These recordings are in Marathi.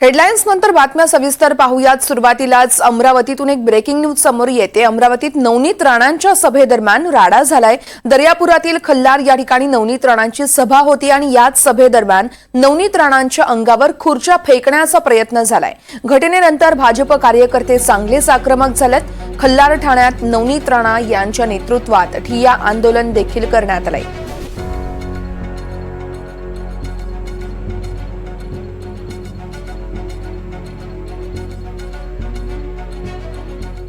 हेडलाईन्स नंतर बातम्या सविस्तर पाहूयात। सुरुवातीलाच अमरावतीतून एक ब्रेकिंग न्यूज समोर येते। अमरावतीत नवनीत राणांच्या सभेदरम्यान राडा झालाय। दर्यापुरातील खल्लार या ठिकाणी नवनीत राणांची सभा होती आणि याच सभेदरम्यान नवनीत राणांच्या अंगावर खुर्च्या फेकण्याचा प्रयत्न झालाय। घटनेनंतर भाजप कार्यकर्ते चांगलेच आक्रमक झालेत। खल्लार ठाण्यात नवनीत राणा यांच्या नेतृत्वात ठिय्या आंदोलन देखील करण्यात आलंय।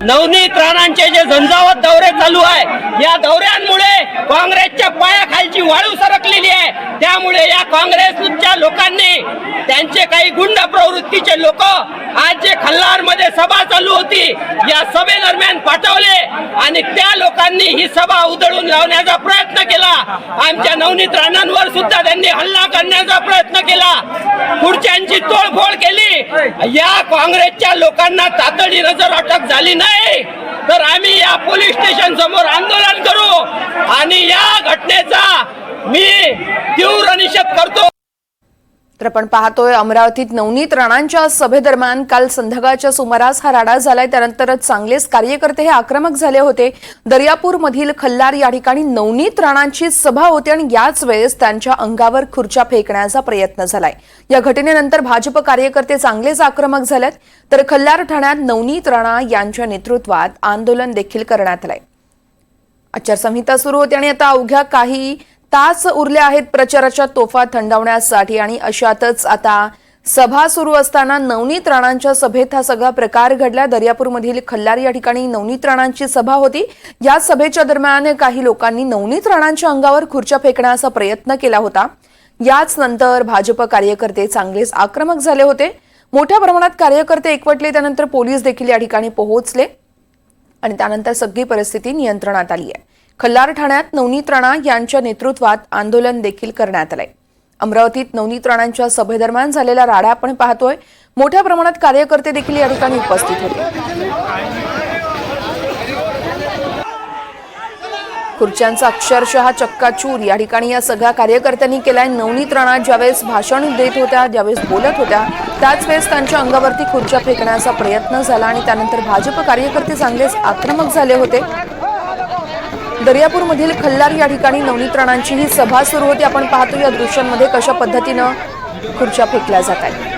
नवनीत राणांचे जे झंझावत दौरे चालू आहे, या दौऱ्यांमुळे काँग्रेसच्या पायाखालची वाळू सरकलेली आहे। त्यामुळे या काँग्रेसच्या लोकांनी त्यांचे काही गुंड प्रवृत्तीचे लोक आज जे खल्लारमध्ये सभा चालू होती या सभेदरम्यान पाठवले आणि त्या लोकांनी ही सभा उधळून लावण्याचा प्रयत्न केला। आमच्या नवनीत राणांवर सुद्धा त्यांनी हल्ला करण्याचा प्रयत्न केला, खुर्च्यांची तोडफोड केली। या काँग्रेसच्या लोकांना तातडीने जर अटक झाली नाही तर आम्ही या पोलीस स्टेशन समोर आंदोलन करू आणि या घटनेचा मी तीव्र निषेध करतो। तर आपण पाहतोय अमरावतीत नवनीत राणांच्या सभेदरम्यान काल संध्याकाळच्या सुमारास हा राडा झालाय। त्यानंतरच चांगलेच कार्यकर्ते हे आक्रमक झाले होते। दर्यापूर मधील खल्लार या ठिकाणी नवनीत राणांची सभा होती आणि याच वेळेस त्यांच्या अंगावर खुर्च्या फेकण्याचा प्रयत्न झालाय। या घटनेनंतर भाजप कार्यकर्ते चांगलेच आक्रमक झालेत। तर खल्लार ठाण्यात नवनीत राणा यांच्या नेतृत्वात आंदोलन देखील करण्यात आलंय। आचारसंहिता सुरू होती आणि आता अवघ्या काही तास उरले आहेत प्रचाराच्या तोफा थंडावण्यासाठी आणि अशातच आता सभा सुरू असताना नवनीत राणांच्या सभेत हा सगळा प्रकार घडला। दर्यापूरमधील खल्लार या ठिकाणी नवनीत राणांची सभा होती। या सभेच्या दरम्यान काही लोकांनी नवनीत राणांच्या अंगावर खुर्च्या फेकण्याचा प्रयत्न केला होता। याच नंतर भाजप कार्यकर्ते चांगलेच आक्रमक झाले होते। मोठ्या प्रमाणात कार्यकर्ते एकवटले, त्यानंतर पोलीस देखील या ठिकाणी पोहोचले आणि त्यानंतर सगळी परिस्थिती नियंत्रणात आली आहे। खल्लार ठाण्यात नवनीत राणा यांच्या नेतृत्वात आंदोलन देखील करण्यात आलंय। अमरावतीत नवनीत राणांच्या सभेदरम्यान झालेला राडा आपण पाहतोय। मोठ्या प्रमाणात कार्यकर्ते देखील या ठिकाणी उपस्थित होते। खुर्च्यांचा अक्षरशः चक्काचूर या ठिकाणी या सगळ्या कार्यकर्त्यांनी केलाय। नवनीत राणा ज्यावेळेस भाषण देत होत्या, ज्यावेळेस बोलत होत्या, त्याच वेळेस त्यांच्या अंगावरती खुर्च्या फेकण्याचा प्रयत्न झाला आणि त्यानंतर भाजप कार्यकर्ते चांगलेच आक्रमक झाले होते। दर्यापूरमधील खल्लार या ठिकाणी नवनीत राणांची ही सभा सुरू होती। आपण पाहतो या दृश्यांमध्ये कशा पद्धतीने खुर्च्या फेकल्या जात आहेत।